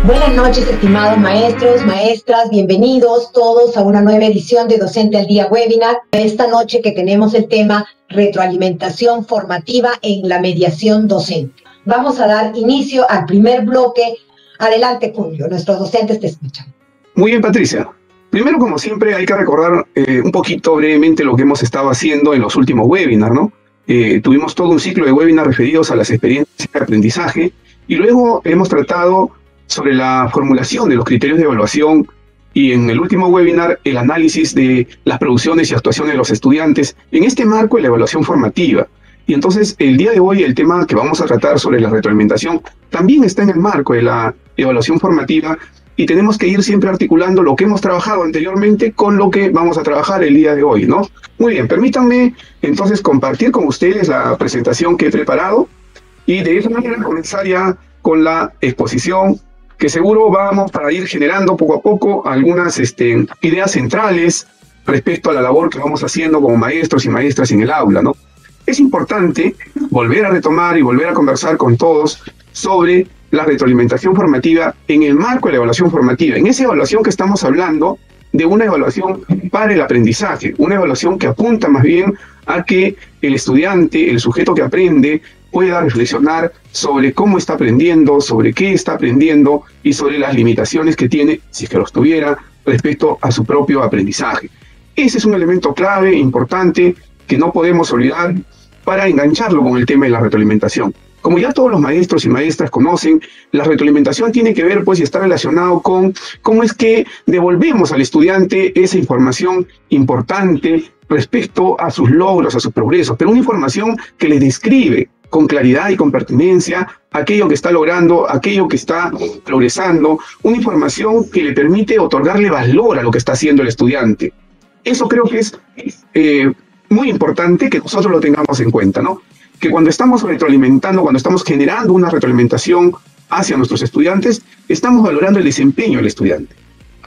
Buenas noches, estimados maestros, maestras, bienvenidos todos a una nueva edición de Docente al Día Webinar. Esta noche que tenemos el tema retroalimentación formativa en la mediación docente. Vamos a dar inicio al primer bloque. Adelante, Julio, nuestros docentes te escuchan. Muy bien, Patricia. Primero, como siempre, hay que recordar un poquito brevemente lo que hemos estado haciendo en los últimos webinars, ¿no? Tuvimos todo un ciclo de webinars referidos a las experiencias de aprendizaje y luego hemos tratado sobre la formulación de los criterios de evaluación y en el último webinar el análisis de las producciones y actuaciones de los estudiantes en este marco de la evaluación formativa. Y entonces el día de hoy el tema que vamos a tratar sobre la retroalimentación también está en el marco de la evaluación formativa y tenemos que ir siempre articulando lo que hemos trabajado anteriormente con lo que vamos a trabajar el día de hoy, ¿no? Muy bien, permítanme entonces compartir con ustedes la presentación que he preparado y de esa manera comenzar ya con la exposición, que seguro vamos a ir generando poco a poco algunas ideas centrales respecto a la labor que vamos haciendo como maestros y maestras en el aula, ¿no? Es importante volver a retomar y volver a conversar con todos sobre la retroalimentación formativa en el marco de la evaluación formativa. En esa evaluación que estamos hablando de una evaluación para el aprendizaje, una evaluación que apunta más bien a que el estudiante, el sujeto que aprende, pueda reflexionar sobre cómo está aprendiendo, sobre qué está aprendiendo y sobre las limitaciones que tiene, si es que los tuviera, respecto a su propio aprendizaje. Ese es un elemento clave, importante, que no podemos olvidar para engancharlo con el tema de la retroalimentación. Como ya todos los maestros y maestras conocen, la retroalimentación tiene que ver, pues, y está relacionado con cómo es que devolvemos al estudiante esa información importante respecto a sus logros, a sus progresos, pero una información que le describe con claridad y con pertinencia aquello que está logrando, aquello que está progresando, una información que le permite otorgarle valor a lo que está haciendo el estudiante. Eso creo que es muy importante que nosotros lo tengamos en cuenta, ¿no? Que cuando estamos retroalimentando, cuando estamos generando una retroalimentación hacia nuestros estudiantes, estamos valorando el desempeño del estudiante.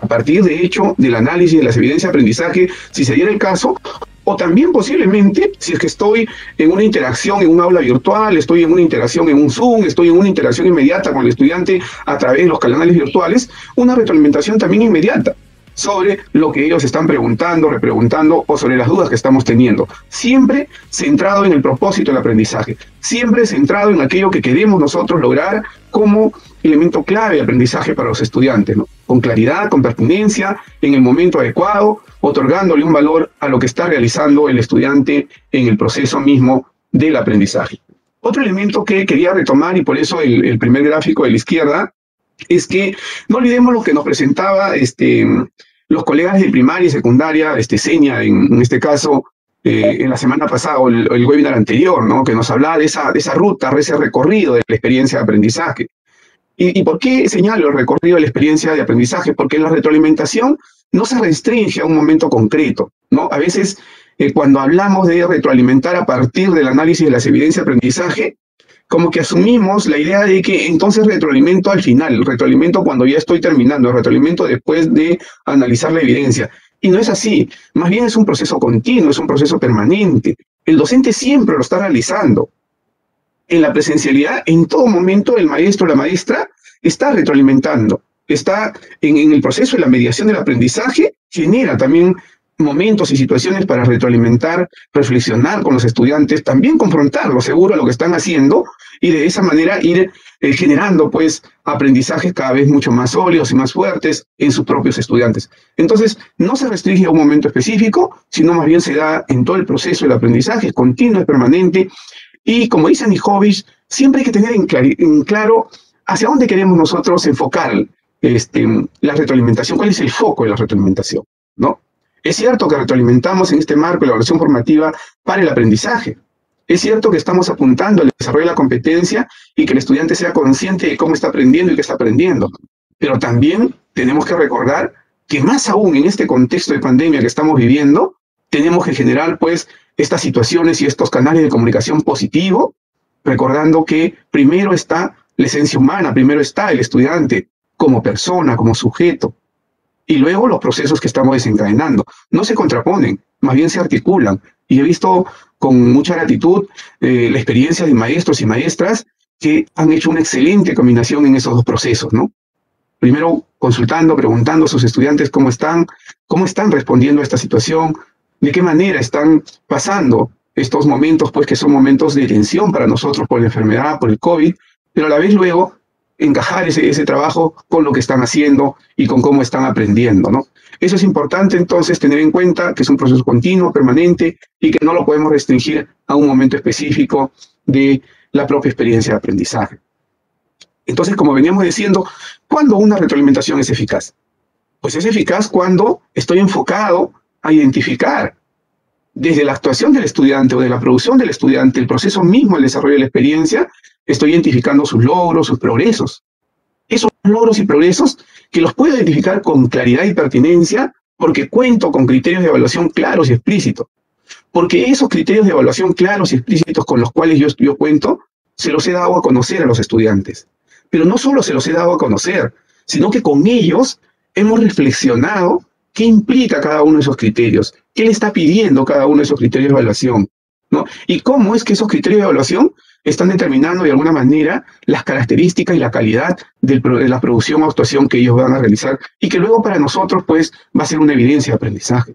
A partir, de hecho, del análisis de las evidencias de aprendizaje, si se diera el caso, o también posiblemente, si es que estoy en una interacción en un aula virtual, estoy en una interacción en un Zoom, estoy en una interacción inmediata con el estudiante a través de los canales virtuales, una retroalimentación también inmediata sobre lo que ellos están preguntando, repreguntando o sobre las dudas que estamos teniendo. Siempre centrado en el propósito del aprendizaje, siempre centrado en aquello que queremos nosotros lograr como elemento clave de aprendizaje para los estudiantes, ¿no? Con claridad, con pertinencia, en el momento adecuado, otorgándole un valor a lo que está realizando el estudiante en el proceso mismo del aprendizaje. Otro elemento que quería retomar, y por eso el primer gráfico de la izquierda, es que no olvidemos lo que nos presentaba los colegas de primaria y secundaria, Seña en este caso, en la semana pasada, o el webinar anterior, ¿no? Que nos hablaba de esa ruta, de ese recorrido de la experiencia de aprendizaje. ¿Y por qué señalo el recorrido de la experiencia de aprendizaje? Porque la retroalimentación no se restringe a un momento concreto, ¿no? A veces, cuando hablamos de retroalimentar a partir del análisis de las evidencias de aprendizaje, como que asumimos la idea de que entonces retroalimento al final, retroalimento cuando ya estoy terminando, retroalimento después de analizar la evidencia. Y no es así, más bien es un proceso continuo, es un proceso permanente. El docente siempre lo está realizando. En la presencialidad, en todo momento, el maestro o la maestra está retroalimentando, está en el proceso de la mediación del aprendizaje, genera también momentos y situaciones para retroalimentar, reflexionar con los estudiantes, también confrontarlos seguro a lo que están haciendo y de esa manera ir generando pues aprendizajes cada vez mucho más sólidos y más fuertes en sus propios estudiantes. Entonces, no se restringe a un momento específico, sino más bien se da en todo el proceso del aprendizaje, es continuo, es permanente y como dice Nijovic, siempre hay que tener en claro hacia dónde queremos nosotros enfocar la retroalimentación, cuál es el foco de la retroalimentación, ¿no? Es cierto que retroalimentamos en este marco de la evaluación formativa para el aprendizaje. Es cierto que estamos apuntando al desarrollo de la competencia y que el estudiante sea consciente de cómo está aprendiendo y qué está aprendiendo. Pero también tenemos que recordar que más aún en este contexto de pandemia que estamos viviendo, tenemos que generar pues estas situaciones y estos canales de comunicación positivo, recordando que primero está la esencia humana, primero está el estudiante como persona, como sujeto. Y luego los procesos que estamos desencadenando no se contraponen, más bien se articulan. Y he visto con mucha gratitud la experiencia de maestros y maestras que han hecho una excelente combinación en esos dos procesos, ¿no? Primero consultando, preguntando a sus estudiantes cómo están respondiendo a esta situación, de qué manera están pasando estos momentos, pues que son momentos de tensión para nosotros por la enfermedad, por el COVID, pero a la vez luego encajar ese trabajo con lo que están haciendo y con cómo están aprendiendo, ¿no? Eso es importante entonces tener en cuenta que es un proceso continuo, permanente, y que no lo podemos restringir a un momento específico de la propia experiencia de aprendizaje. Entonces, como veníamos diciendo, ¿cuándo una retroalimentación es eficaz? Pues es eficaz cuando estoy enfocado a identificar desde la actuación del estudiante o de la producción del estudiante, el proceso mismo, el desarrollo de la experiencia, estoy identificando sus logros, sus progresos. Esos logros y progresos que los puedo identificar con claridad y pertinencia porque cuento con criterios de evaluación claros y explícitos. Porque esos criterios de evaluación claros y explícitos con los cuales yo cuento, se los he dado a conocer a los estudiantes. Pero no solo se los he dado a conocer, sino que con ellos hemos reflexionado qué implica cada uno de esos criterios, qué le está pidiendo cada uno de esos criterios de evaluación, ¿no? Y cómo es que esos criterios de evaluación están determinando de alguna manera las características y la calidad de la producción o actuación que ellos van a realizar y que luego para nosotros pues va a ser una evidencia de aprendizaje.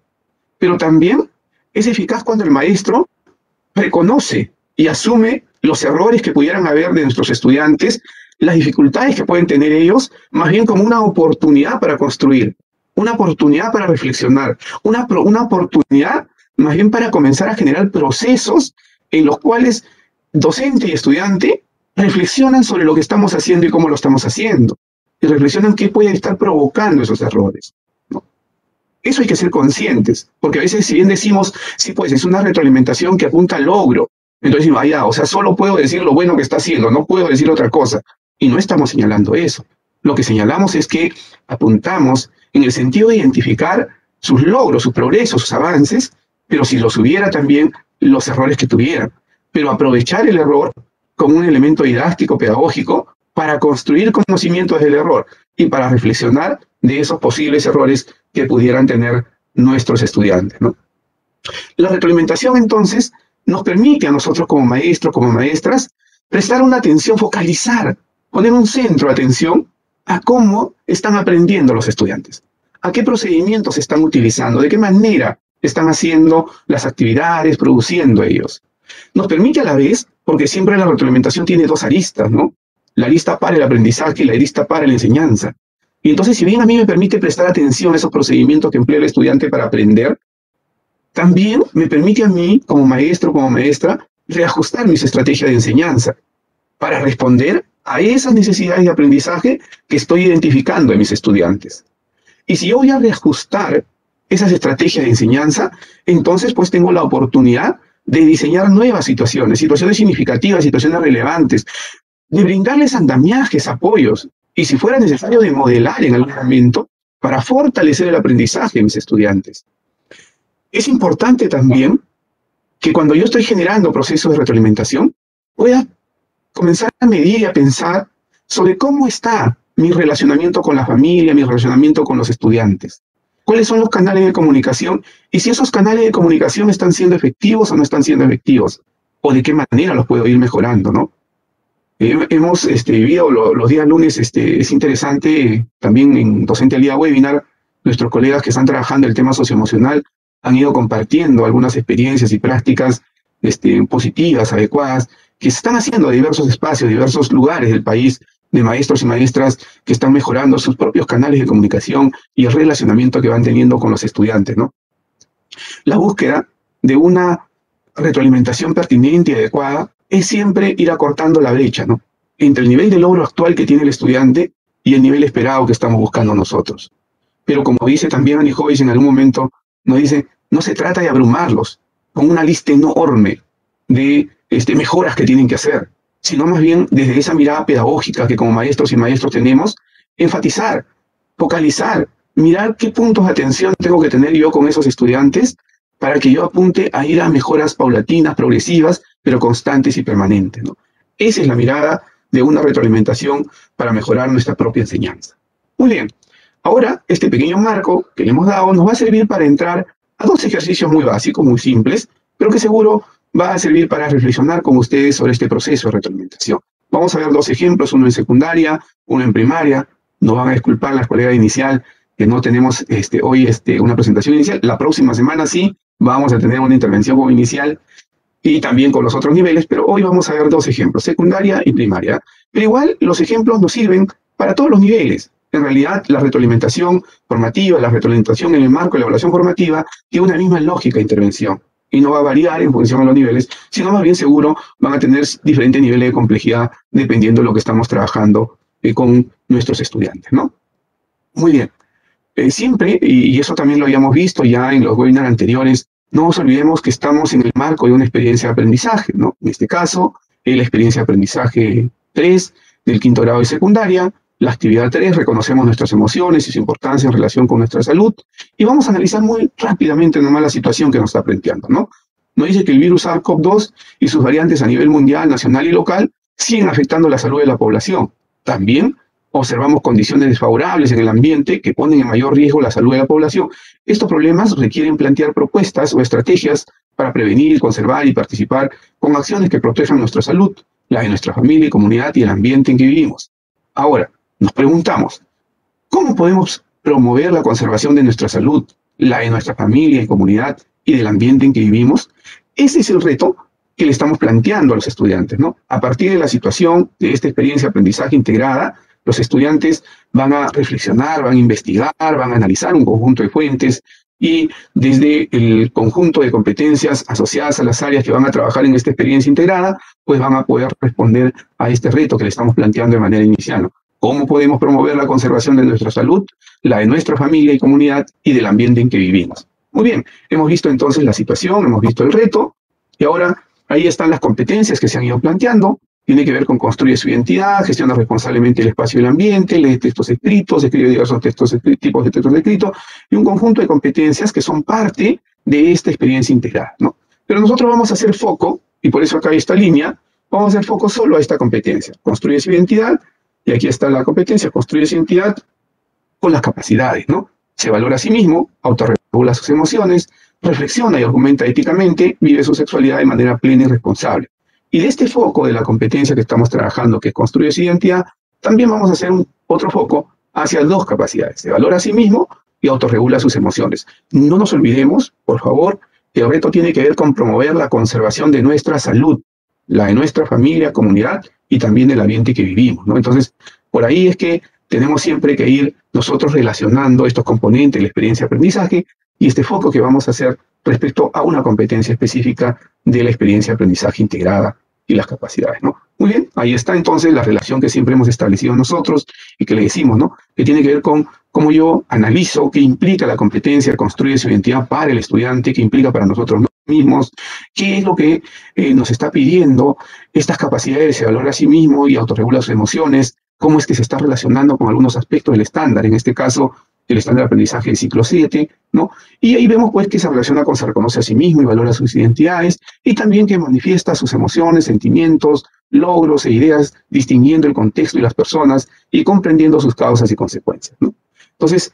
Pero también es eficaz cuando el maestro reconoce y asume los errores que pudieran haber de nuestros estudiantes, las dificultades que pueden tener ellos, más bien como una oportunidad para construir, una oportunidad para reflexionar, una oportunidad más bien para comenzar a generar procesos en los cuales docente y estudiante reflexionan sobre lo que estamos haciendo y cómo lo estamos haciendo, y reflexionan qué puede estar provocando esos errores, ¿no? Eso hay que ser conscientes, porque a veces si bien decimos, sí, pues es una retroalimentación que apunta al logro, entonces decimos, ya, o sea, solo puedo decir lo bueno que está haciendo, no puedo decir otra cosa, y no estamos señalando eso. Lo que señalamos es que apuntamos en el sentido de identificar sus logros, sus progresos, sus avances, pero si los hubiera también, los errores que tuvieran. Pero aprovechar el error como un elemento didáctico, pedagógico, para construir conocimiento desde el error y para reflexionar de esos posibles errores que pudieran tener nuestros estudiantes, ¿no? La retroalimentación, entonces, nos permite a nosotros como maestros, como maestras, prestar una atención, focalizar, poner un centro de atención a cómo están aprendiendo los estudiantes, a qué procedimientos están utilizando, de qué manera están haciendo las actividades, produciendo ellos. Nos permite a la vez, porque siempre la retroalimentación tiene dos aristas, ¿no? La arista para el aprendizaje y la arista para la enseñanza. Y entonces, si bien a mí me permite prestar atención a esos procedimientos que emplea el estudiante para aprender, también me permite a mí, como maestro, como maestra, reajustar mis estrategias de enseñanza para responder a esas necesidades de aprendizaje que estoy identificando en mis estudiantes. Y si yo voy a reajustar esas estrategias de enseñanza, entonces pues tengo la oportunidad de diseñar nuevas situaciones significativas, situaciones relevantes, de brindarles andamiajes, apoyos, y si fuera necesario de modelar en algún momento para fortalecer el aprendizaje de mis estudiantes. Es importante también que cuando yo estoy generando procesos de retroalimentación, pueda comenzar a medir y a pensar sobre cómo está mi relacionamiento con la familia, mi relacionamiento con los estudiantes. ¿Cuáles son los canales de comunicación? Y si esos canales de comunicación están siendo efectivos o no están siendo efectivos. O de qué manera los puedo ir mejorando, ¿no? Hemos vivido los días lunes, es interesante, también en Docente al Día Webinar, nuestros colegas que están trabajando el tema socioemocional han ido compartiendo algunas experiencias y prácticas positivas, adecuadas, que se están haciendo en diversos espacios, diversos lugares del país, de maestros y maestras que están mejorando sus propios canales de comunicación y el relacionamiento que van teniendo con los estudiantes, ¿no? La búsqueda de una retroalimentación pertinente y adecuada es siempre ir acortando la brecha, ¿no?, entre el nivel de logro actual que tiene el estudiante y el nivel esperado que estamos buscando nosotros. Pero como dice también Annie Joyce en algún momento, nos dice, no se trata de abrumarlos con una lista enorme de mejoras que tienen que hacer, sino más bien desde esa mirada pedagógica que como maestros y maestros tenemos, enfatizar, focalizar, mirar qué puntos de atención tengo que tener yo con esos estudiantes para que yo apunte a ir a mejoras paulatinas, progresivas, pero constantes y permanentes, ¿no? Esa es la mirada de una retroalimentación para mejorar nuestra propia enseñanza. Muy bien, ahora este pequeño marco que le hemos dado nos va a servir para entrar a dos ejercicios muy básicos, muy simples, pero que seguro va a servir para reflexionar con ustedes sobre este proceso de retroalimentación. Vamos a ver dos ejemplos, uno en secundaria, uno en primaria, no van a disculpar las colegas inicial que no tenemos hoy una presentación inicial. La próxima semana sí vamos a tener una intervención como inicial y también con los otros niveles, pero hoy vamos a ver dos ejemplos, secundaria y primaria. Pero igual los ejemplos nos sirven para todos los niveles. En realidad, la retroalimentación formativa, la retroalimentación en el marco de la evaluación formativa, tiene una misma lógica de intervención y no va a variar en función de los niveles, sino más bien seguro van a tener diferentes niveles de complejidad dependiendo de lo que estamos trabajando con nuestros estudiantes, ¿no? Muy bien. Siempre, y eso también lo habíamos visto ya en los webinars anteriores, no nos olvidemos que estamos en el marco de una experiencia de aprendizaje, ¿no? En este caso, la experiencia de aprendizaje 3 del quinto grado de secundaria, la actividad 3, reconocemos nuestras emociones y su importancia en relación con nuestra salud, y vamos a analizar muy rápidamente nomás la situación que nos está planteando, ¿no? Nos dice que el virus SARS-CoV-2 y sus variantes a nivel mundial, nacional y local siguen afectando la salud de la población. También observamos condiciones desfavorables en el ambiente que ponen en mayor riesgo la salud de la población. Estos problemas requieren plantear propuestas o estrategias para prevenir, conservar y participar con acciones que protejan nuestra salud, la de nuestra familia y comunidad y el ambiente en que vivimos. Ahora, nos preguntamos, ¿cómo podemos promover la conservación de nuestra salud, la de nuestra familia y comunidad y del ambiente en que vivimos? Ese es el reto que le estamos planteando a los estudiantes, ¿no? A partir de la situación de esta experiencia de aprendizaje integrada, los estudiantes van a reflexionar, van a investigar, van a analizar un conjunto de fuentes y desde el conjunto de competencias asociadas a las áreas que van a trabajar en esta experiencia integrada, pues van a poder responder a este reto que le estamos planteando de manera inicial, ¿no? ¿Cómo podemos promover la conservación de nuestra salud, la de nuestra familia y comunidad y del ambiente en que vivimos? Muy bien, hemos visto entonces la situación, hemos visto el reto y ahora ahí están las competencias que se han ido planteando. Tiene que ver con construir su identidad, gestiona responsablemente el espacio y el ambiente, lee textos escritos, escribe diversos tipos de textos escritos y un conjunto de competencias que son parte de esta experiencia integrada, ¿no? Pero nosotros vamos a hacer foco, y por eso acá hay esta línea, vamos a hacer foco solo a esta competencia. Construye su identidad, y aquí está la competencia, construye su identidad con las capacidades, ¿no? Se valora a sí mismo, autorregula sus emociones, reflexiona y argumenta éticamente, vive su sexualidad de manera plena y responsable. Y de este foco de la competencia que estamos trabajando, que construye su identidad, también vamos a hacer otro foco hacia dos capacidades. Se valora a sí mismo y autorregula sus emociones. No nos olvidemos, por favor, que el reto tiene que ver con promover la conservación de nuestra salud, la de nuestra familia, comunidad y también del ambiente que vivimos, ¿no? Entonces, por ahí es que tenemos siempre que ir nosotros relacionando estos componentes de la experiencia de aprendizaje y este foco que vamos a hacer respecto a una competencia específica de la experiencia de aprendizaje integrada y las capacidades, ¿no? Muy bien, ahí está entonces la relación que siempre hemos establecido nosotros y que le decimos, ¿no? Que tiene que ver con cómo yo analizo qué implica la competencia, construye su identidad para el estudiante, qué implica para nosotros mismos, qué es lo que nos está pidiendo estas capacidades, se valora a sí mismo y autorregula sus emociones, cómo es que se está relacionando con algunos aspectos del estándar, en este caso el estándar de aprendizaje del ciclo 7, ¿no? Y ahí vemos pues que se relaciona con se reconoce a sí mismo y valora sus identidades, y también que manifiesta sus emociones, sentimientos, logros e ideas, distinguiendo el contexto y las personas y comprendiendo sus causas y consecuencias, ¿no? Entonces,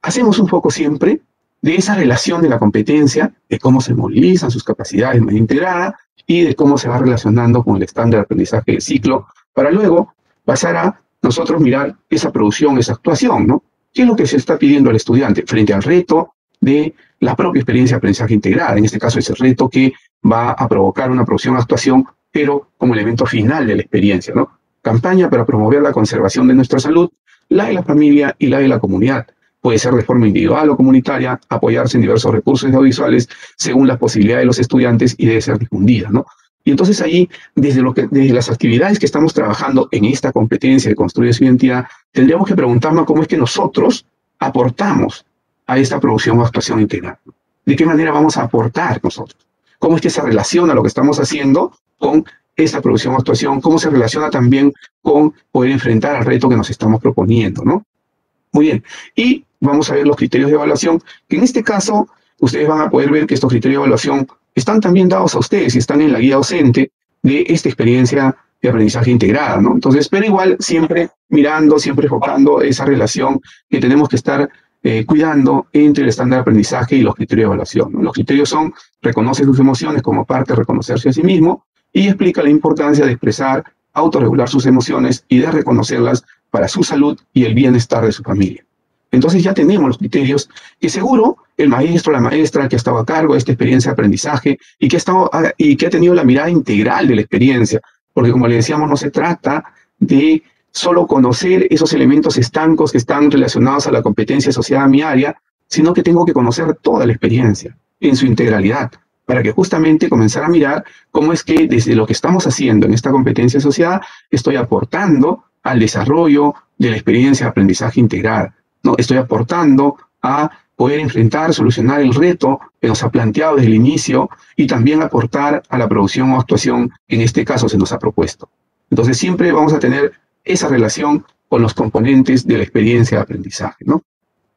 hacemos un foco siempre de esa relación de la competencia, de cómo se movilizan sus capacidades de manera integrada y de cómo se va relacionando con el estándar de aprendizaje del ciclo, para luego pasar a nosotros mirar esa producción, esa actuación, ¿no? ¿Qué es lo que se está pidiendo al estudiante frente al reto de la propia experiencia de aprendizaje integrada? En este caso, es el reto que va a provocar una producción-actuación, pero como elemento final de la experiencia, ¿no? Campaña para promover la conservación de nuestra salud, la de la familia y la de la comunidad. Puede ser de forma individual o comunitaria, apoyarse en diversos recursos audiovisuales según las posibilidades de los estudiantes y debe ser difundida, ¿no? Y entonces ahí, desde las actividades que estamos trabajando en esta competencia de construir su identidad, tendríamos que preguntarnos cómo es que nosotros aportamos a esta producción o actuación integral. ¿De qué manera vamos a aportar nosotros? ¿Cómo es que se relaciona lo que estamos haciendo con esta producción o actuación? ¿Cómo se relaciona también con poder enfrentar al reto que nos estamos proponiendo, ¿no? Muy bien. Y vamos a ver los criterios de evaluación, que en este caso ustedes van a poder ver que estos criterios de evaluación están también dados a ustedes y están en la guía docente de esta experiencia de aprendizaje integrada, ¿no? Entonces, pero igual siempre mirando, siempre enfocando esa relación que tenemos que estar cuidando entre el estándar de aprendizaje y los criterios de evaluación, ¿no? Los criterios son: reconoce sus emociones como parte de reconocerse a sí mismo y explica la importancia de expresar, autorregular sus emociones y de reconocerlas para su salud y el bienestar de su familia. Entonces ya tenemos los criterios que seguro el maestro, la maestra que ha estado a cargo de esta experiencia de aprendizaje y que ha tenido la mirada integral de la experiencia, porque como le decíamos, no se trata de solo conocer esos elementos estancos que están relacionados a la competencia asociada a mi área, sino que tengo que conocer toda la experiencia en su integralidad, para que justamente comenzar a mirar cómo es que desde lo que estamos haciendo en esta competencia asociada estoy aportando al desarrollo de la experiencia de aprendizaje integrada, ¿no? Estoy aportando a poder enfrentar, solucionar el reto que nos ha planteado desde el inicio y también aportar a la producción o actuación que en este caso se nos ha propuesto. Entonces siempre vamos a tener esa relación con los componentes de la experiencia de aprendizaje, ¿no?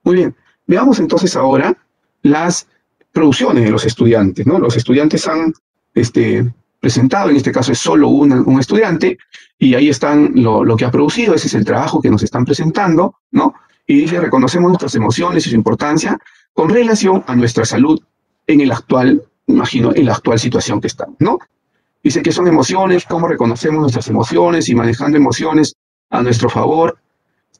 Muy bien, veamos entonces ahora las producciones de los estudiantes, ¿no? Los estudiantes han presentado, en este caso es solo un estudiante, y ahí están lo que ha producido, ese es el trabajo que nos están presentando, ¿no? Y dice, reconocemos nuestras emociones y su importancia con relación a nuestra salud en el actual, imagino, en la actual situación que estamos, ¿no? Dice que son emociones, cómo reconocemos nuestras emociones y manejando emociones a nuestro favor.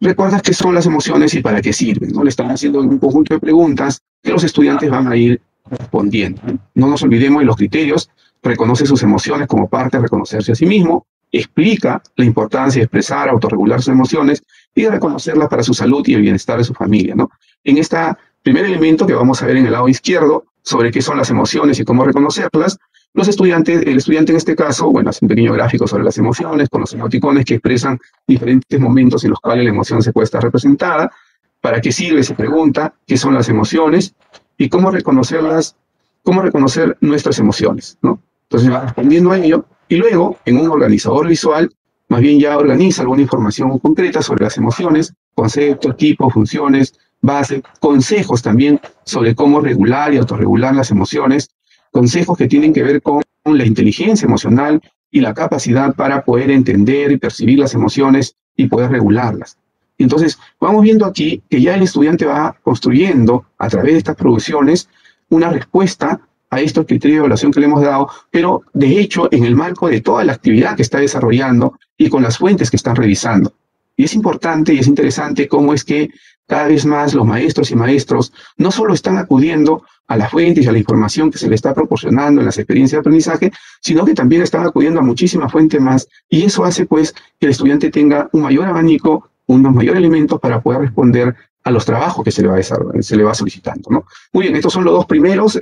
¿Recuerdas qué son las emociones y para qué sirven? ¿No? Le están haciendo un conjunto de preguntas que los estudiantes van a ir respondiendo. No nos olvidemos de los criterios. Reconoce sus emociones como parte de reconocerse a sí mismo. Explica la importancia de expresar, autorregular sus emociones y de reconocerlas para su salud y el bienestar de su familia, ¿no? En este primer elemento que vamos a ver en el lado izquierdo, sobre qué son las emociones y cómo reconocerlas, el estudiante en este caso, bueno, hace un pequeño gráfico sobre las emociones, con los emoticones que expresan diferentes momentos en los cuales la emoción se puede estar representada. ¿Para qué sirve? Se pregunta, ¿qué son las emociones? Y cómo reconocerlas, cómo reconocer nuestras emociones, ¿no? Entonces va respondiendo a ello, y luego, en un organizador visual, más bien ya organiza alguna información concreta sobre las emociones, conceptos, tipos, funciones, bases, consejos también sobre cómo regular y autorregular las emociones, consejos que tienen que ver con la inteligencia emocional y la capacidad para poder entender y percibir las emociones y poder regularlas. Entonces, vamos viendo aquí que ya el estudiante va construyendo a través de estas producciones una respuesta a estos criterios de evaluación que le hemos dado, pero de hecho en el marco de toda la actividad que está desarrollando y con las fuentes que están revisando. Y es importante y es interesante cómo es que cada vez más los maestros y maestros no solo están acudiendo a las fuentes y a la información que se les está proporcionando en las experiencias de aprendizaje, sino que también están acudiendo a muchísimas fuentes más, y eso hace pues que el estudiante tenga un mayor abanico, unos mayores elementos para poder responder a los trabajos que se le va solicitando, ¿no? Muy bien, estos son los dos primeros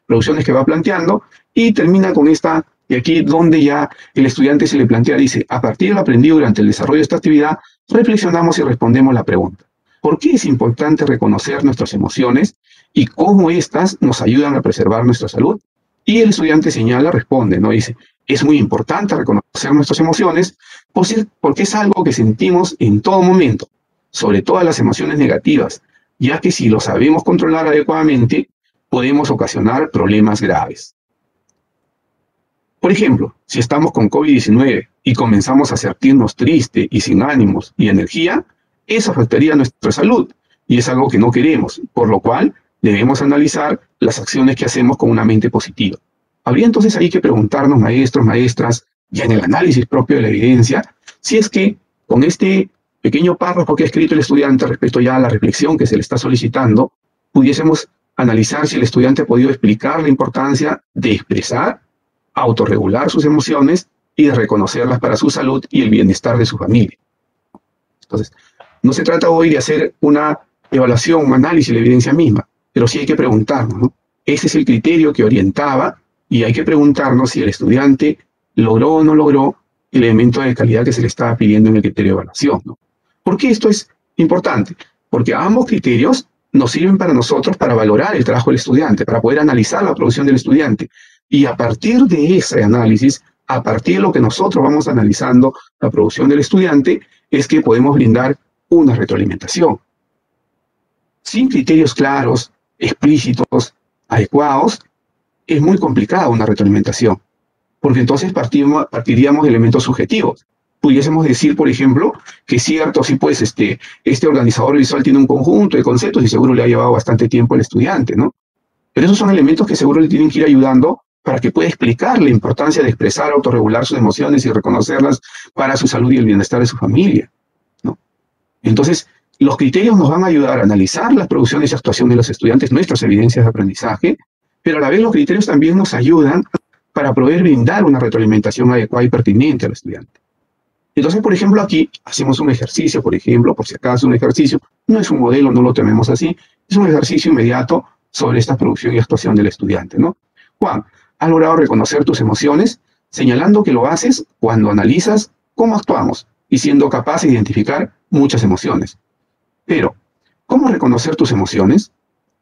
producciones que va planteando, y termina con esta, y aquí donde ya el estudiante se le plantea, dice, a partir de lo aprendido durante el desarrollo de esta actividad, reflexionamos y respondemos la pregunta. ¿Por qué es importante reconocer nuestras emociones y cómo éstas nos ayudan a preservar nuestra salud? Y el estudiante señala, responde, ¿no? Dice, es muy importante reconocer nuestras emociones porque es algo que sentimos en todo momento, sobre todo las emociones negativas, ya que si lo sabemos controlar adecuadamente, podemos ocasionar problemas graves. Por ejemplo, si estamos con COVID-19 y comenzamos a sentirnos tristes y sin ánimos y energía, eso afectaría a nuestra salud y es algo que no queremos, por lo cual debemos analizar las acciones que hacemos con una mente positiva. Habría entonces ahí que preguntarnos, maestros, maestras, ya en el análisis propio de la evidencia, si es que con este pequeño párrafo que ha escrito el estudiante respecto ya a la reflexión que se le está solicitando, pudiésemos analizar si el estudiante ha podido explicar la importancia de expresar, autorregular sus emociones y de reconocerlas para su salud y el bienestar de su familia. Entonces, no se trata hoy de hacer una evaluación, un análisis de la evidencia misma, pero sí hay que preguntarnos, ¿no? Ese es el criterio que orientaba y hay que preguntarnos si el estudiante logró o no logró el elemento de calidad que se le estaba pidiendo en el criterio de evaluación, ¿no? ¿Por qué esto es importante? Porque ambos criterios nos sirven para nosotros para valorar el trabajo del estudiante, para poder analizar la producción del estudiante. Y a partir de ese análisis, a partir de lo que nosotros vamos analizando la producción del estudiante, es que podemos brindar una retroalimentación. Sin criterios claros, explícitos, adecuados, es muy complicada una retroalimentación, porque entonces partiríamos de elementos subjetivos. Pudiésemos decir, por ejemplo, que es cierto, sí, pues este organizador visual tiene un conjunto de conceptos y seguro le ha llevado bastante tiempo al estudiante, ¿no? Pero esos son elementos que seguro le tienen que ir ayudando para que pueda explicar la importancia de expresar, autorregular sus emociones y reconocerlas para su salud y el bienestar de su familia, ¿no? Entonces, los criterios nos van a ayudar a analizar las producciones y actuaciones de los estudiantes, nuestras evidencias de aprendizaje, pero a la vez los criterios también nos ayudan para poder brindar una retroalimentación adecuada y pertinente al estudiante. Entonces, por ejemplo, aquí hacemos un ejercicio, por ejemplo, por si acaso un ejercicio, no es un modelo, no lo tenemos así, es un ejercicio inmediato sobre esta producción y actuación del estudiante, ¿no? Juan, ¿has logrado reconocer tus emociones? Señalando que lo haces cuando analizas cómo actuamos y siendo capaz de identificar muchas emociones. Pero, ¿cómo reconocer tus emociones?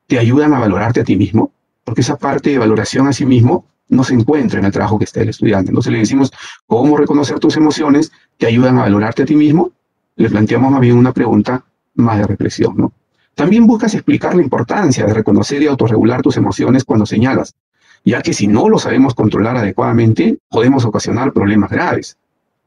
¿Te ayudan a valorarte a ti mismo? Porque esa parte de valoración a sí mismo no se encuentra en el trabajo que está el estudiante. Entonces le decimos, ¿cómo reconocer tus emociones? ¿Te ayudan a valorarte a ti mismo? Le planteamos más bien una pregunta más de reflexión, ¿no? También buscas explicar la importancia de reconocer y autorregular tus emociones cuando señalas, ya que si no lo sabemos controlar adecuadamente, podemos ocasionar problemas graves.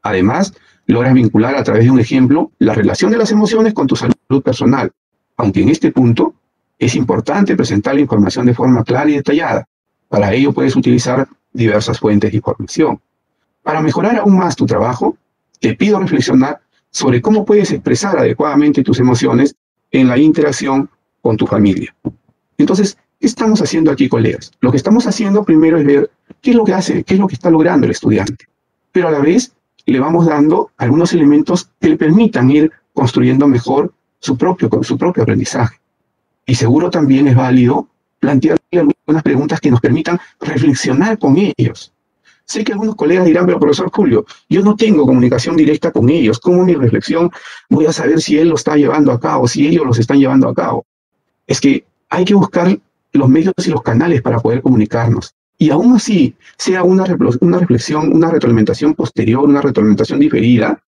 Además, logras vincular a través de un ejemplo la relación de las emociones con tu salud personal, aunque en este punto es importante presentar la información de forma clara y detallada. Para ello puedes utilizar diversas fuentes de información. Para mejorar aún más tu trabajo, te pido reflexionar sobre cómo puedes expresar adecuadamente tus emociones en la interacción con tu familia. Entonces, ¿qué estamos haciendo aquí, colegas? Lo que estamos haciendo primero es ver qué es lo que hace, qué es lo que está logrando el estudiante. Pero a la vez le vamos dando algunos elementos que le permitan ir construyendo mejor su propio aprendizaje. Y seguro también es válido plantearle algunas preguntas que nos permitan reflexionar con ellos. Sé que algunos colegas dirán, pero profesor Julio, yo no tengo comunicación directa con ellos. ¿Cómo mi reflexión voy a saber si él lo está llevando a cabo, si ellos los están llevando a cabo? Es que hay que buscar los medios y los canales para poder comunicarnos. Y aún así, sea una reflexión, una retroalimentación posterior, una retroalimentación diferida,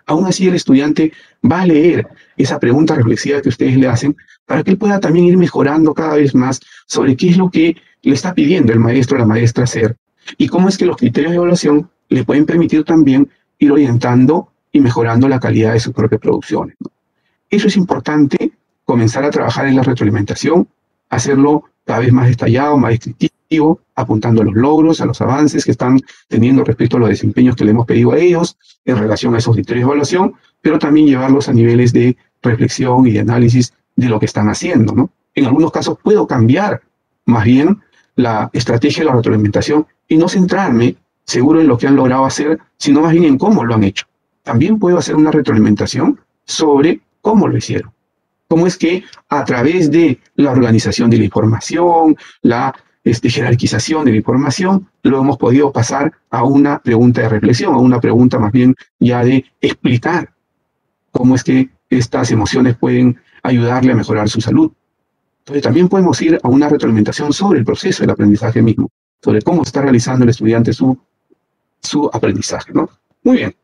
aún así el estudiante va a leer esa pregunta reflexiva que ustedes le hacen para que él pueda también ir mejorando cada vez más sobre qué es lo que le está pidiendo el maestro o la maestra hacer y cómo es que los criterios de evaluación le pueden permitir también ir orientando y mejorando la calidad de sus propias producciones, ¿no? Eso es importante, comenzar a trabajar en la retroalimentación, hacerlo cada vez más detallado, más descriptivo, apuntando a los logros, a los avances que están teniendo respecto a los desempeños que le hemos pedido a ellos en relación a esos criterios de evaluación, pero también llevarlos a niveles de reflexión y de análisis de lo que están haciendo, ¿no? En algunos casos puedo cambiar más bien la estrategia de la retroalimentación y no centrarme seguro en lo que han logrado hacer, sino más bien en cómo lo han hecho. También puedo hacer una retroalimentación sobre cómo lo hicieron. Cómo es que a través de la organización de la información, la jerarquización de la información, lo hemos podido pasar a una pregunta de reflexión, a una pregunta más bien ya de explicar cómo es que estas emociones pueden ayudarle a mejorar su salud. Entonces también podemos ir a una retroalimentación sobre el proceso del aprendizaje mismo, sobre cómo está realizando el estudiante su aprendizaje, ¿no? Muy bien.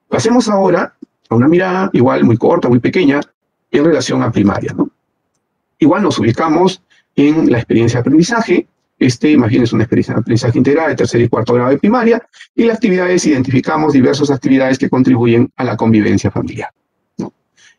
Pasemos ahora a una mirada igual muy corta, muy pequeña, en relación a primaria, ¿no? Igual nos ubicamos en la experiencia de aprendizaje. Más bien es una experiencia de aprendizaje integral de tercer y cuarto grado de primaria, y las actividades, identificamos diversas actividades que contribuyen a la convivencia familiar, ¿no?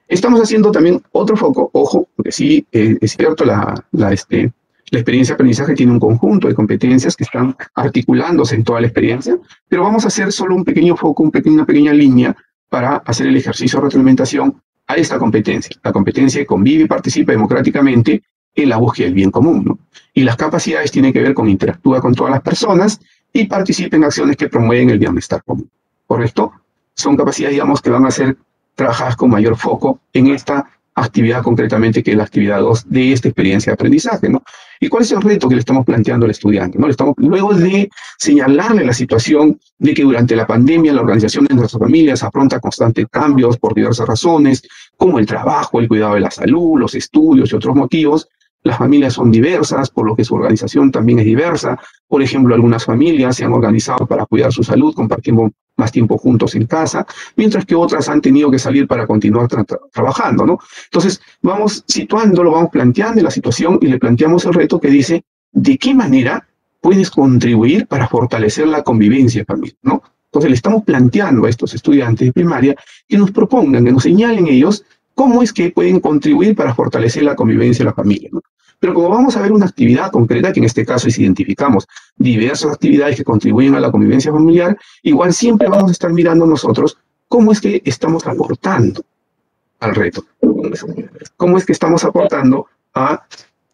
Estamos haciendo también otro foco, ojo, porque sí, es cierto, la experiencia de aprendizaje tiene un conjunto de competencias que están articulándose en toda la experiencia, pero vamos a hacer solo un pequeño foco, una pequeña línea para hacer el ejercicio de retroalimentación a esta competencia, la competencia que convive y participa democráticamente en la búsqueda del bien común, ¿no? Y las capacidades tienen que ver con interactúa con todas las personas y participa en acciones que promueven el bienestar común, ¿correcto? Son capacidades, digamos, que van a ser trabajadas con mayor foco en esta actividad concretamente, que es la actividad 2 de esta experiencia de aprendizaje, ¿no? ¿Y cuál es el reto que le estamos planteando al estudiante, ¿no? Luego de señalarle la situación de que durante la pandemia la organización de nuestras familias afronta constantes cambios por diversas razones, como el trabajo, el cuidado de la salud, los estudios y otros motivos. Las familias son diversas, por lo que su organización también es diversa. Por ejemplo, algunas familias se han organizado para cuidar su salud, compartiendo más tiempo juntos en casa, mientras que otras han tenido que salir para continuar trabajando, ¿no? Entonces, vamos situándolo, vamos planteando la situación y le planteamos el reto que dice, ¿de qué manera puedes contribuir para fortalecer la convivencia familiar, ¿no? Entonces, le estamos planteando a estos estudiantes de primaria que nos propongan, que nos señalen ellos cómo es que pueden contribuir para fortalecer la convivencia de la familia, ¿no? Pero como vamos a ver una actividad concreta, que en este caso es identificamos diversas actividades que contribuyen a la convivencia familiar, igual siempre vamos a estar mirando nosotros cómo es que estamos aportando al reto. ¿Cómo es que estamos aportando a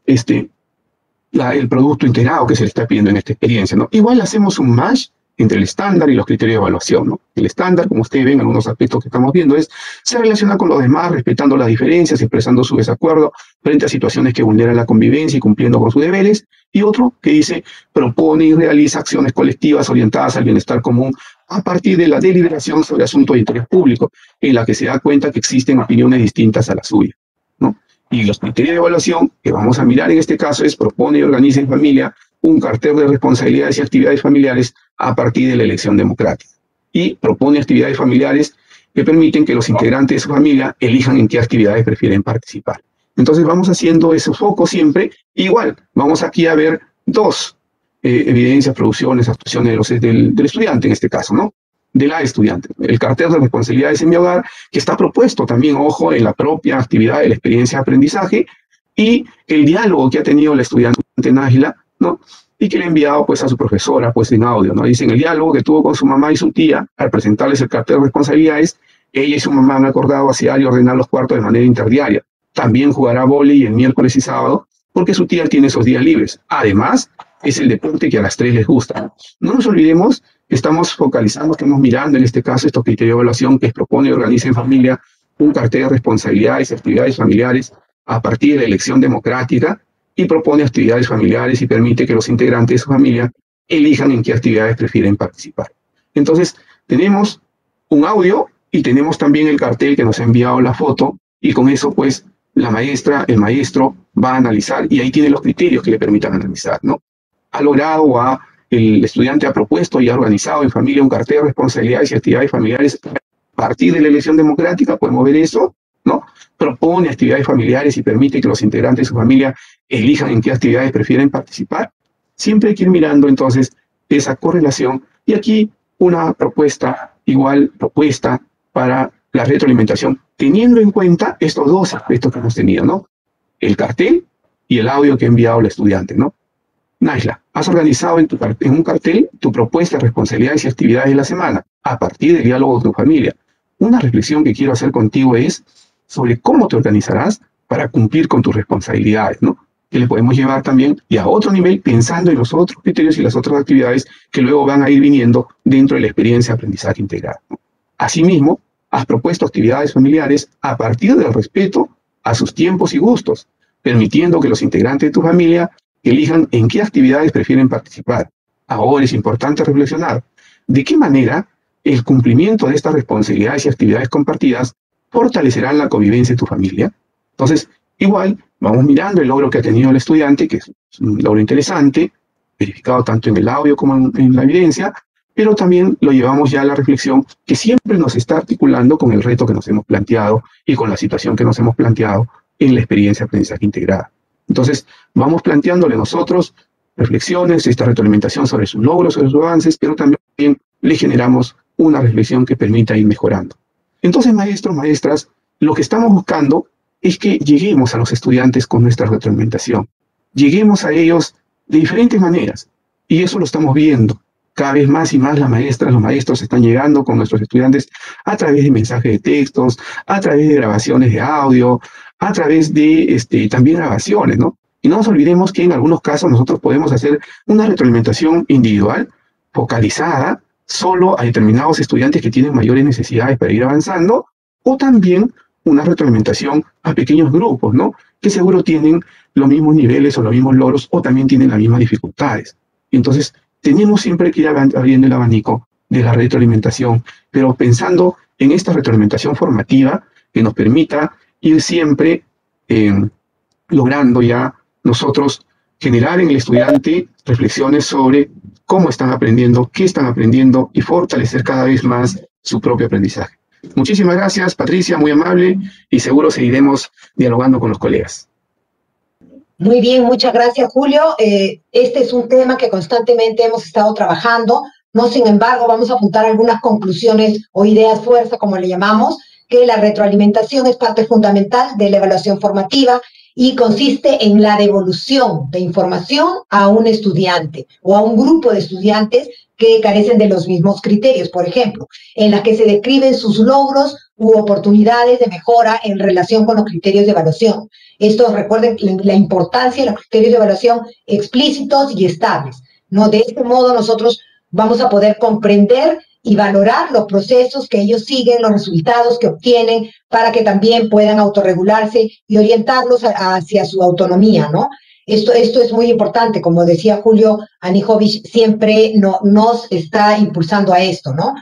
el producto integrado que se le está pidiendo en esta experiencia, ¿no? Igual hacemos un match entre el estándar y los criterios de evaluación, ¿no? El estándar, como ustedes ven, algunos aspectos que estamos viendo, se relaciona con los demás, respetando las diferencias, expresando su desacuerdo frente a situaciones que vulneran la convivencia y cumpliendo con sus deberes. Y otro que dice, propone y realiza acciones colectivas orientadas al bienestar común a partir de la deliberación sobre asuntos de interés público, en la que se da cuenta que existen opiniones distintas a la suya, ¿no? Y los criterios de evaluación que vamos a mirar en este caso es propone y organiza en familia un cartel de responsabilidades y actividades familiares a partir de la elección democrática. Y propone actividades familiares que permiten que los integrantes de su familia elijan en qué actividades prefieren participar. Entonces vamos haciendo ese foco siempre. Igual, vamos aquí a ver dos evidencias, producciones, actuaciones del estudiante en este caso, ¿no? De la estudiante. El cartel de responsabilidades en mi hogar, que está propuesto también, ojo, en la propia actividad de la experiencia de aprendizaje, y el diálogo que ha tenido la estudiante Nájila, ¿no? Y que le ha enviado pues a su profesora pues en audio, ¿no? Dicen el diálogo que tuvo con su mamá y su tía al presentarles el cartel de responsabilidades. Ella y su mamá han acordado vaciar y ordenar los cuartos de manera interdiaria. También jugará vóley el miércoles y sábado porque su tía tiene esos días libres. Además, es el deporte que a las tres les gusta. No nos olvidemos que estamos focalizando, estamos mirando en este caso estos criterios de evaluación que propone y organiza en familia un cartel de responsabilidades y actividades familiares a partir de la elección democrática, y propone actividades familiares y permite que los integrantes de su familia elijan en qué actividades prefieren participar. Entonces, tenemos un audio y tenemos también el cartel que nos ha enviado la foto, y con eso, pues, la maestra, el maestro va a analizar, y ahí tiene los criterios que le permitan analizar, ¿no? Ha logrado el estudiante ha propuesto y ha organizado en familia un cartel de responsabilidades y actividades familiares a partir de la elección democrática, podemos ver eso, ¿no? Propone actividades familiares y permite que los integrantes de su familia elijan en qué actividades prefieren participar. Siempre hay que ir mirando entonces esa correlación, y aquí una propuesta para la retroalimentación, teniendo en cuenta estos dos aspectos que hemos tenido, ¿no? El cartel y el audio que ha enviado el estudiante, ¿no? Nájila, has organizado en un cartel tu propuesta de responsabilidades y actividades de la semana a partir del diálogo con tu familia. Una reflexión que quiero hacer contigo es sobre cómo te organizarás para cumplir con tus responsabilidades, ¿no? Que le podemos llevar también y a otro nivel pensando en los otros criterios y las otras actividades que luego van a ir viniendo dentro de la experiencia de aprendizaje integral, ¿no? Asimismo, has propuesto actividades familiares a partir del respeto a sus tiempos y gustos, permitiendo que los integrantes de tu familia elijan en qué actividades prefieren participar. Ahora es importante reflexionar de qué manera el cumplimiento de estas responsabilidades y actividades compartidas fortalecerán la convivencia de tu familia. Entonces, igual, vamos mirando el logro que ha tenido el estudiante, que es un logro interesante, verificado tanto en el audio como en la evidencia, pero también lo llevamos ya a la reflexión que siempre nos está articulando con el reto que nos hemos planteado y con la situación que nos hemos planteado en la experiencia de aprendizaje integrada. Entonces, vamos planteándole nosotros reflexiones, esta retroalimentación sobre sus logros, sobre sus avances, pero también le generamos una reflexión que permita ir mejorando. Entonces, maestros, maestras, lo que estamos buscando es que lleguemos a los estudiantes con nuestra retroalimentación. Lleguemos a ellos de diferentes maneras, y eso lo estamos viendo. Cada vez más y más las maestras, los maestros están llegando con nuestros estudiantes a través de mensajes de textos, a través de grabaciones de audio, a través de también grabaciones, ¿no? Y no nos olvidemos que en algunos casos nosotros podemos hacer una retroalimentación individual, focalizada, solo a determinados estudiantes que tienen mayores necesidades para ir avanzando, o también una retroalimentación a pequeños grupos, ¿no? Que seguro tienen los mismos niveles o los mismos logros, o también tienen las mismas dificultades. Entonces, tenemos siempre que ir abriendo el abanico de la retroalimentación, pero pensando en esta retroalimentación formativa que nos permita ir siempre logrando ya nosotros generar en el estudiante reflexiones sobre cómo están aprendiendo, qué están aprendiendo, y fortalecer cada vez más su propio aprendizaje. Muchísimas gracias, Patricia, muy amable, y seguro seguiremos dialogando con los colegas. Muy bien, muchas gracias, Julio. Este es un tema que constantemente hemos estado trabajando. No, sin embargo, vamos a apuntar algunas conclusiones o ideas fuerza, como le llamamos, que la retroalimentación es parte fundamental de la evaluación formativa y consiste en la devolución de información a un estudiante o a un grupo de estudiantes que carecen de los mismos criterios, por ejemplo, en la que se describen sus logros u oportunidades de mejora en relación con los criterios de evaluación. Esto, recuerden la importancia de los criterios de evaluación explícitos y estables, ¿no? De este modo nosotros vamos a poder comprender y valorar los procesos que ellos siguen, los resultados que obtienen, para que también puedan autorregularse y orientarlos hacia su autonomía, ¿no? Esto es muy importante, como decía Julio Anijovic, siempre nos está impulsando a esto, ¿no?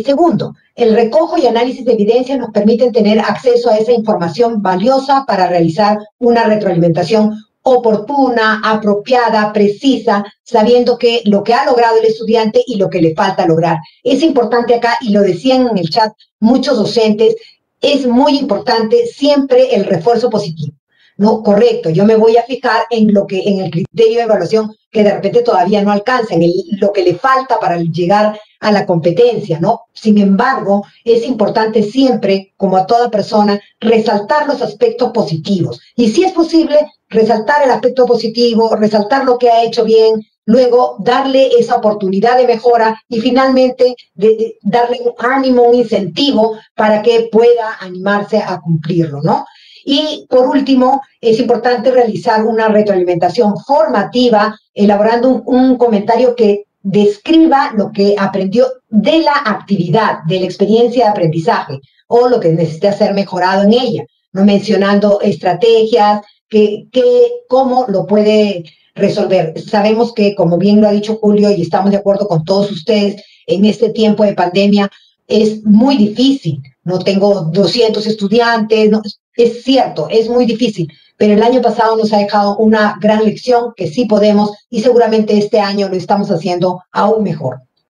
Segundo, el recojo y análisis de evidencia nos permiten tener acceso a esa información valiosa para realizar una retroalimentación oportuna, apropiada, precisa, sabiendo que lo que ha logrado el estudiante y lo que le falta lograr. Es importante acá, y lo decían en el chat muchos docentes, es muy importante siempre el refuerzo positivo. No, correcto, yo me voy a fijar en el criterio de evaluación que de repente todavía no alcanza, en lo que le falta para llegar a la competencia, ¿no? Sin embargo, es importante siempre, como a toda persona, resaltar los aspectos positivos. Y si es posible, resaltar el aspecto positivo, resaltar lo que ha hecho bien, luego darle esa oportunidad de mejora y finalmente darle un ánimo, un incentivo para que pueda animarse a cumplirlo, ¿no? Y por último, es importante realizar una retroalimentación formativa, elaborando un comentario que describa lo que aprendió de la actividad, de la experiencia de aprendizaje, o lo que necesita ser mejorado en ella, no mencionando estrategias, cómo lo puede resolver. Sabemos que, como bien lo ha dicho Julio, y estamos de acuerdo con todos ustedes, en este tiempo de pandemia es muy difícil. No tengo 200 estudiantes, no, es cierto, es muy difícil, pero el año pasado nos ha dejado una gran lección que sí podemos, y seguramente este año lo estamos haciendo aún mejor.